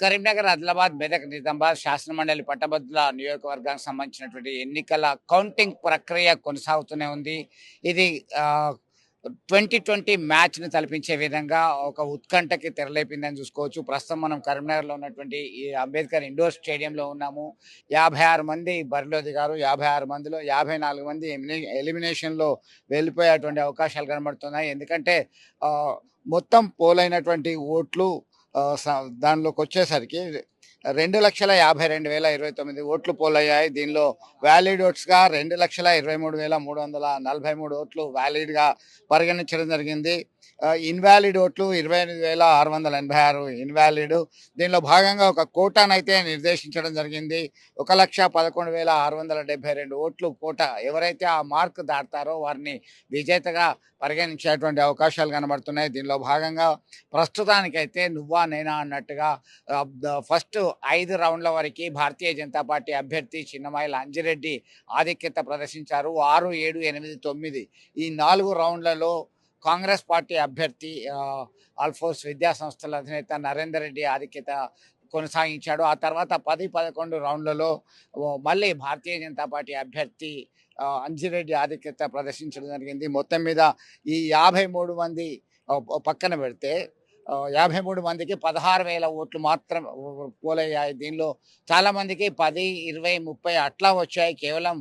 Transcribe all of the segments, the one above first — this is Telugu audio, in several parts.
కరీంనగర్, ఆదిలాబాద్, మెదక్, నిజామాబాద్ శాసనమండలి పట్టభద్రుల నియోజకవర్గానికి సంబంధించినటువంటి ఎన్నికల కౌంటింగ్ ప్రక్రియ కొనసాగుతూనే ఉంది. ఇది 2020 మ్యాచ్‌ని తలపించే విధంగా ఒక ఉత్కంఠకి తెరలేపిందని చూసుకోవచ్చు. ప్రస్తుతం మనం కరీంనగర్‌లో ఉన్నటువంటి ఈ అంబేద్కర్ ఇండోర్ స్టేడియంలో ఉన్నాము. 56 మంది బరిలో దిగారు. 56 మందిలో 54 మంది ఎలిమినేషన్‌లో వెళ్ళిపోయేటువంటి అవకాశాలు కనబడుతున్నాయి. ఎందుకంటే ఆహ్, మొత్తం పోలైనటువంటి ఓట్లు ఆహ్, స దానిలోకొచ్చేసరికి 2,52,029 ఓట్లు పోలయ్యాయి. దీనిలో వ్యాలిడ్ ఓట్స్‌గా 2,23,343 ఓట్లు వ్యాలిడ్‌గా పరిగణించడం జరిగింది. ఇన్వాలిడ్ ఓట్లు 28,686 ఇన్వాలిడ్. దీనిలో భాగంగా ఒక కోటానైతే నిర్దేశించడం జరిగింది. 1,11,672 ఓట్లు కోటా. ఎవరైతే ఆ మార్క్ దాటుతారో వారిని విజేతగా పరిగణించేటువంటి అవకాశాలు కనబడుతున్నాయి. దీనిలో భాగంగా ప్రస్తుతానికైతే నువ్వా నేనా అన్నట్టుగా ఫస్ట్ 5 రౌండ్ల వరకు భారతీయ జనతా పార్టీ అభ్యర్థి చిన్నమాయిల అంజిరెడ్డి ఆధిక్యత ప్రదర్శించారు. 6, 7, 8, 9 ఈ 4 రౌండ్లలో కాంగ్రెస్ పార్టీ అభ్యర్థి ఆల్ఫోర్స్ విద్యా సంస్థల అధినేత నరేందర్ రెడ్డి ఆధిక్యత కొనసాగించాడు. ఆ తర్వాత 10, 11 రౌండ్లలో మళ్ళీ భారతీయ జనతా పార్టీ అభ్యర్థి అంజిరెడ్డి ఆధిక్యత ప్రదర్శించడం జరిగింది. మొత్తం మీద ఈ 53 మంది పక్కన పెడితే 53 మందికి 16,000 ఓట్లు మాత్రం పోలయ్యాయి. దీనిలో చాలామందికి 10, 20, 30 అట్లా వచ్చాయి. కేవలం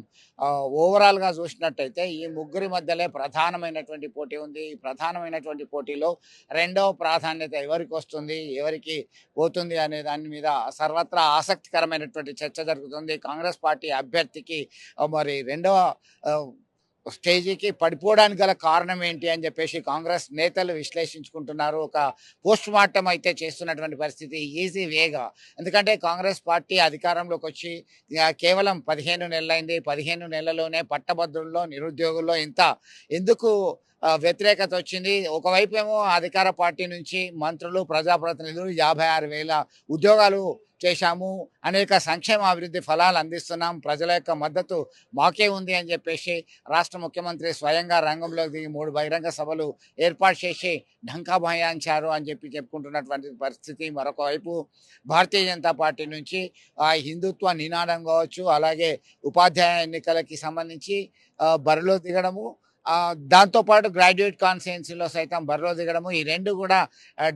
ఓవరాల్‌గా చూసినట్టయితే ఈ ముగ్గురి మధ్యలో ప్రధానమైనటువంటి పోటీ ఉంది. ఈ ప్రధానమైనటువంటి పోటీలో రెండవ ప్రాధాన్యత ఎవరికి వస్తుంది, ఎవరికి పోతుంది అనే దాని మీద సర్వత్రా ఆసక్తికరమైనటువంటి చర్చ జరుగుతుంది. కాంగ్రెస్ పార్టీ అభ్యర్థికి మరి రెండవ ఆహ్, స్టేజీకి పడిపోవడానికి గల కారణం ఏంటి అని చెప్పేసి కాంగ్రెస్ నేతలు విశ్లేషించుకుంటున్నారు. ఒక పోస్ట్ మార్టం అయితే చేస్తున్నటువంటి పరిస్థితి ఈజీ వేగా. ఎందుకంటే కాంగ్రెస్ పార్టీ అధికారంలోకి వచ్చి కేవలం 15 నెలలైంది. 15 నెలల్లోనే పట్టభద్రుల్లో, నిరుద్యోగుల్లో ఇంత ఎందుకు వ్యతిరేకత వచ్చింది? ఒకవైపు ఏమో అధికార పార్టీ నుంచి మంత్రులు, ప్రజాప్రతినిధులు 56,000 ఉద్యోగాలు చేశాము, అనేక సంక్షేమ అభివృద్ధి ఫలాలు అందిస్తున్నాం, ప్రజల యొక్క మద్దతు మాకే ఉంది అని చెప్పేసి రాష్ట్ర ముఖ్యమంత్రి స్వయంగా రంగంలోకి దిగి 3 బహిరంగ సభలు ఏర్పాటు చేసి ఢంకా భయాయించారు అని చెప్పుకుంటున్నటువంటి పరిస్థితి. మరొక వైపు భారతీయ జనతా పార్టీ నుంచి హిందుత్వ నినాదం కావచ్చు, అలాగే ఉపాధ్యాయ ఎన్నికలకి సంబంధించి బరిలో దిగడము, దాంతోపాటు గ్రాడ్యుయేట్ కాన్స్టిట్యుయెన్సీలో సైతం బరిలో దిగడము, ఈ రెండు కూడా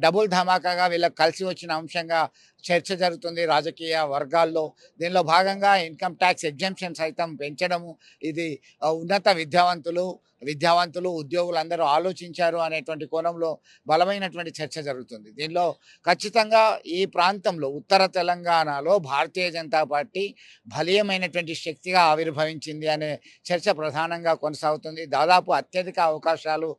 డబుల్ ధమాకాగా వీళ్ళకి కలిసి వచ్చిన అంశంగా చర్చ జరుగుతుంది రాజకీయ వర్గాల్లో. దీనిలో భాగంగా ఇన్కమ్ ట్యాక్స్ ఎగ్జంప్షన్ సైతం పెంచడము, ఇది ఉన్నత విద్యావంతులు ఉద్యోగులు అందరూ ఆలోచించారు అనేటువంటి కోణంలో బలమైనటువంటి చర్చ జరుగుతుంది. దీనిలో ఖచ్చితంగా ఈ ప్రాంతంలో ఉత్తర తెలంగాణలో భారతీయ జనతా పార్టీ బలీయమైనటువంటి శక్తిగా ఆవిర్భవించింది అనే చర్చ ప్రధానంగా కొనసాగుతుంది. దాదాపు అత్యధిక అవకాశాలు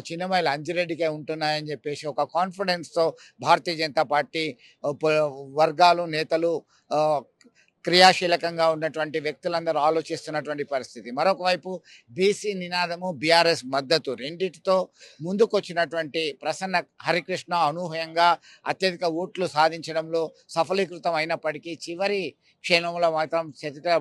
చిన్నమైల అంజిరెడ్డికే ఉంటున్నాయని చెప్పేసి ఒక కాన్ఫిడెన్స్తో భారతీయ జనతా పార్టీ వర్గాలు, నేతలు, క్రియాశీలకంగా ఉన్నటువంటి వ్యక్తులందరూ ఆలోచిస్తున్నటువంటి పరిస్థితి. మరొక వైపు బీసీ నినాదము, బీఆర్ఎస్ మద్దతు రెండింటితో ముందుకొచ్చినటువంటి ప్రసన్న హరికృష్ణ అనూహ్యంగా అత్యధిక ఓట్లు సాధించడంలో సఫలీకృతం అయినప్పటికీ చివరి క్షణంలో మాత్రం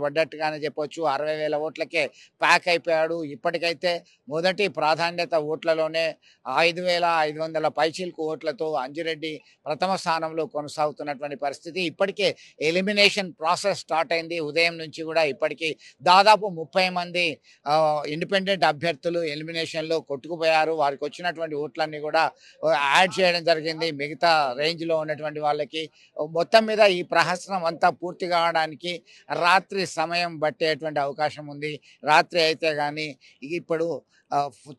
పడ్డట్టుగానే చెప్పొచ్చు. 60,000 ఓట్లకే ప్యాక్ అయిపోయాడు. ఇప్పటికైతే మొదటి ప్రాధాన్యత ఓట్లలోనే 5,500 పైచీలకు ఓట్లతో అంజిరెడ్డి ప్రథమ స్థానంలో కొనసాగుతున్నటువంటి పరిస్థితి. ఇప్పటికే ఎలిమినేషన్ ప్రాసెస్ స్టార్ట్ అయింది. ఉదయం నుంచి కూడా ఇప్పటికీ దాదాపు 30 మంది ఇండిపెండెంట్ అభ్యర్థులు ఎలిమినేషన్లో కొట్టుకుపోయారు. వారికి వచ్చినటువంటి ఓట్లన్నీ కూడా యాడ్ చేయడం జరిగింది మిగతా రేంజ్లో ఉన్నటువంటి వాళ్ళకి. మొత్తం మీద ఈ ప్రహసనం అంతా పూర్తి కావడానికి రాత్రి సమయం పట్టేటువంటి అవకాశం ఉంది. రాత్రి అయితే కానీ ఇప్పుడు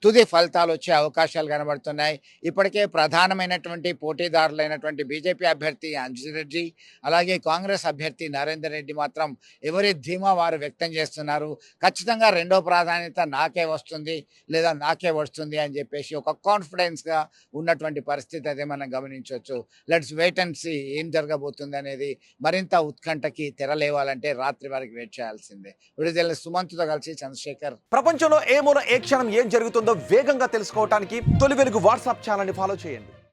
తుది ఫలితాలు వచ్చే అవకాశాలు కనబడుతున్నాయి. ఇప్పటికే ప్రధానమైనటువంటి పోటీదారులైనటువంటి బీజేపీ అభ్యర్థి అంజిరెడ్డి, అలాగే కాంగ్రెస్ అభ్యర్థి నరేందర్ రెడ్డి మాత్రం ఎవరి ధీమా వారు వ్యక్తం చేస్తున్నారు. ఖచ్చితంగా రెండో ప్రాధాన్యత నాకే వస్తుంది లేదా నాకే వస్తుంది అని చెప్పేసి ఒక కాన్ఫిడెన్స్గా ఉన్నటువంటి పరిస్థితి అదే మనం గమనించవచ్చు. లెట్స్ వెయిట్ అండ్ సీ ఏం జరగబోతుంది అనేది. మరింత ఉత్కంఠకి తెరలేవాలంటే రాత్రి వరకు వెయిట్ చేయాల్సిందే. విడుదల సుమంత్తో కలిసి చంద్రశేఖర్. ప్రపంచంలో ఏ మూల ఏ క్షణం ఏం జరుగుతుందో వేగంగా తెలుసుకోవడానికి తొలి వెలుగు వాట్సాప్ ఛానల్ని ఫాలో చేయండి.